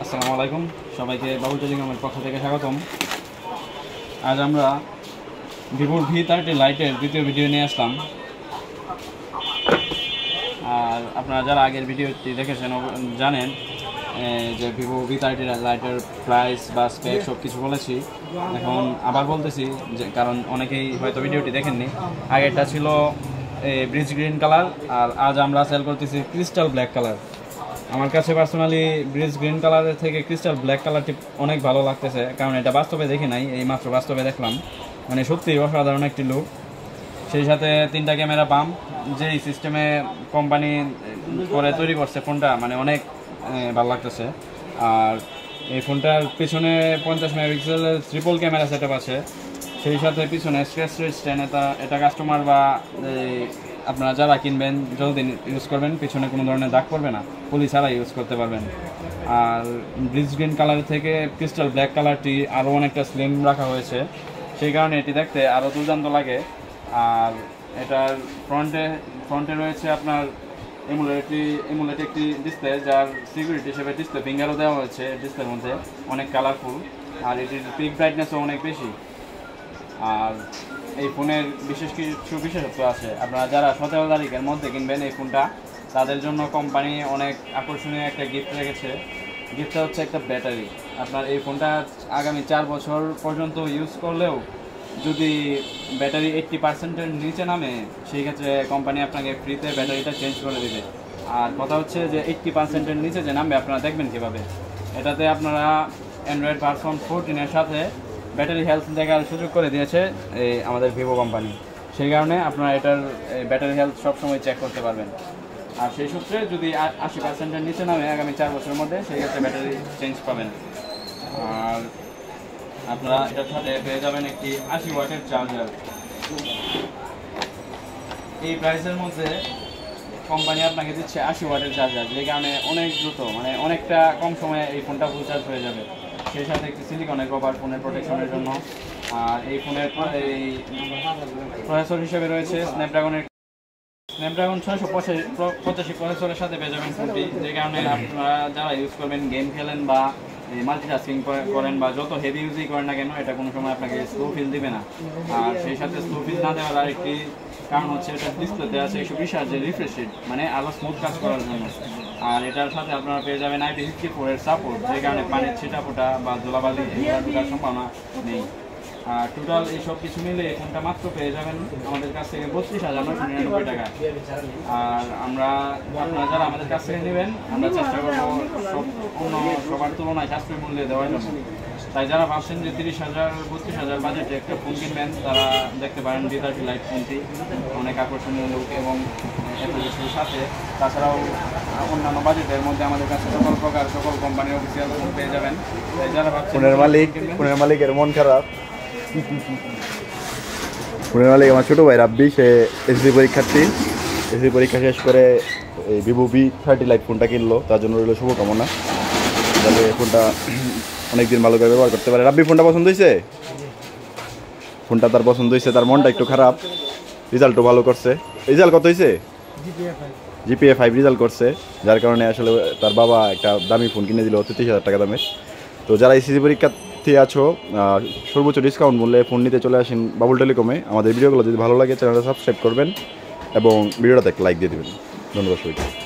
আসসালামু আলাইকুম, সবাইকে বাবুল টেলিকমের পক্ষ থেকে স্বাগতম। আজ আমরা ভিভোর V30 লাইটের দ্বিতীয় ভিডিও নিয়ে আসলাম। আর আপনারা যারা আগের ভিডিওটি দেখেছেন জানেন যে ভিভো V30 লাইটের প্রাইস বা স্পেক সব কিছু বলেছি। এখন আবার বলতেছি যে কারণ অনেকেই হয়তো ভিডিওটি দেখেননি। আগেরটা ছিল ব্রিজ গ্রিন কালার, আর আজ আমরা সেল করতেছি ক্রিস্টাল ব্ল্যাক কালার। আমার কাছে পার্সোনালি ব্রিজ গ্রিন কালারের থেকে ক্রিস্টাল ব্ল্যাক কালারটি অনেক ভালো লাগতেছে, কারণ এটা বাস্তবে দেখি নাই, এই মাত্র বাস্তবে দেখলাম। মানে সত্যিই অসাধারণ একটি লুক। সেই সাথে 3টা ক্যামেরা পাম্প, যেই সিস্টেমে কোম্পানি করে তৈরি করছে ফোনটা, মানে অনেক ভালো লাগতেছে। আর এই ফোনটার পিছনে 50 মেগাপিক্সেলের ট্রিপল ক্যামেরা সেটআপ আছে। সেই সাথে পিছনে স্ক্র্যাচ স্ট্যান্ড, এটা কাস্টমার বা আপনারা যারা কিনবেন জলদি ইউজ করবেন, পিছনে কোনো ধরনের দাগ পড়বে না, পুলিশ ছাড়া ইউজ করতে পারবেন। আর ব্রিজ গ্রিন কালার থেকে ক্রিস্টাল ব্ল্যাক কালারটি আরও অনেকটা স্লিম রাখা হয়েছে, সেই কারণে এটি দেখতে আরও দুর্দান্ত লাগে। আর এটার ফ্রন্টে রয়েছে আপনার এমুলেট একটি ডিসপ্লে, যার সিকিউরিটি হিসেবে ডিসপ্লে ফিঙ্গারও দেওয়া হয়েছে ডিসপ্লের মধ্যে, অনেক কালারফুল। আর এটির পিক ব্রাইটনেসও অনেক বেশি। আর এই ফোনের কিছু বিশেষত্ব আছে। আপনারা যারা 17 তারিখের মধ্যে কিনবেন এই ফোনটা, তাদের জন্য কোম্পানি অনেক আকর্ষণীয় একটা গিফট রেখেছে। গিফটটা হচ্ছে একটা ব্যাটারি। আপনার এই ফোনটা আগামী 4 বছর পর্যন্ত ইউজ করলেও যদি ব্যাটারি 80%-এর নিচে নামে, সেই ক্ষেত্রে কোম্পানি আপনাকে ফ্রিতে ব্যাটারিটা চেঞ্জ করে দেবে। আর কথা হচ্ছে যে 80%-এর নিচে যে নামবে আপনারা দেখবেন কীভাবে। এটাতে আপনারা অ্যান্ড্রয়েড ভার্সন 14-এর সাথে ব্যাটারি হেলথ দেখার সুযোগ করে দিয়েছে আমাদের ভিভো কোম্পানি। সেই কারণে আপনারা এটার ব্যাটারি হেলথ সবসময় চেক করতে পারবেন। আর সেই সূত্রে যদি 80%-এর নিচে নামে আগামী 4 বছরের মধ্যে, সেই ক্ষেত্রে ব্যাটারি চেঞ্জ পাবেন। আর আপনারা এটার সাথে পেয়ে যাবেন একটি 80 ওয়াটের চার্জার। এই প্রাইসের মধ্যে কোম্পানি আপনাকে দিচ্ছে 80 ওয়াটের চার্জার, যে কারণে অনেক দ্রুত, মানে অনেকটা কম সময়ে এই ফোনটা ফুল চার্জ হয়ে যাবে। সেই সাথে একটি সিলিকনের কভার ফোনের প্রোটেকশনের জন্য। আর এই ফোনের প্রসেসর হিসেবে রয়েছে স্ন্যাপড্রাগন 685 প্রসেসরের সাথে পেয়ে যাবেন ফোনটি, যে কারণে আপনারা যারা ইউজ করবেন, গেম খেলেন বা মাল্টিটাস্কিং করেন বা যত হেভি ইউজই করেন না কেন, এটা কোনো সময় আপনাকে স্লো ফিল দিবে না। আর সেই সাথে স্লো ফিল না দেওয়ার আরেকটি কারণ হচ্ছে এটা ডিসপ্লেতে আছে 120 হার্জের রিফ্রেশ রেট, মানে আরও স্মুথ কাজ করার জন্য। আর এটার সাথে আপনারা পেয়ে যাবেন IP64-এর সাপোর্ট, যে কারণে পানির ছিটা ফোটা বা ধুলাবালি ঢোকার সম্ভাবনা নেই। আর টোটাল এই সব কিছু মিলে এই ফোনটা মাত্র পেয়ে যাবেন আমাদের কাছ থেকে 32,999 টাকা। আর আপনারা যারা আমাদের কাছ থেকে নেবেন, আমরা চেষ্টা করবো সবার তুলনায় সাশ্রয়ী মূল্যে দেওয়ার জন্য। তাই যারা ভাবছেন যে 30,000 32,000 বাজেটে একটা ফোন কিনবেন, তারা দেখতে পারেন V30 লাইট ফোনটি। অনেক আকর্ষণীয় লুক এবং এত কিছুর সাথে তাছাড়াও অন্যান্য বাজেটের মধ্যে আমাদের কাছে সকল কোম্পানির অফিসিয়াল ফোন পেয়ে যাবেন। তাই যারা ভাবছেন ফোনের মালিকের মন খারাপ। ফোনের মালিক আমার ছোটো ভাই রাব্বি, সে এসএসসি পরীক্ষা শেষ করে এই ভিভো V30 লাইট ফোনটা কিনলো। তার জন্য রইল শুভকামনা, যাতে ফোনটা অনেকদিন ভালো করে ব্যবহার করতে পারে। রাব্বি, ফোনটা পছন্দ হয়েছে? ফোনটা তার পছন্দ হয়েছে, তার মনটা একটু খারাপ। রেজাল্টও ভালো করছে। রেজাল্ট কত হয়েছে? GPA 5 রেজাল্ট করছে, যার কারণে আসলে তার বাবা একটা দামি ফোন কিনে দিল 33,000 টাকা দামের। তো যারা এসএসসি পরীক্ষার্থী আছো, সর্বোচ্চ ডিসকাউন্ট মূল্যে ফোন নিতে চলে আসেন বাবুল টেলিকমে। আমাদের ভিডিওগুলো যদি ভালো লাগে চ্যানেলটা সাবস্ক্রাইব করবেন এবং ভিডিওটাতে একটা লাইক দিয়ে দেবেন। ধন্যবাদ সবাইকে।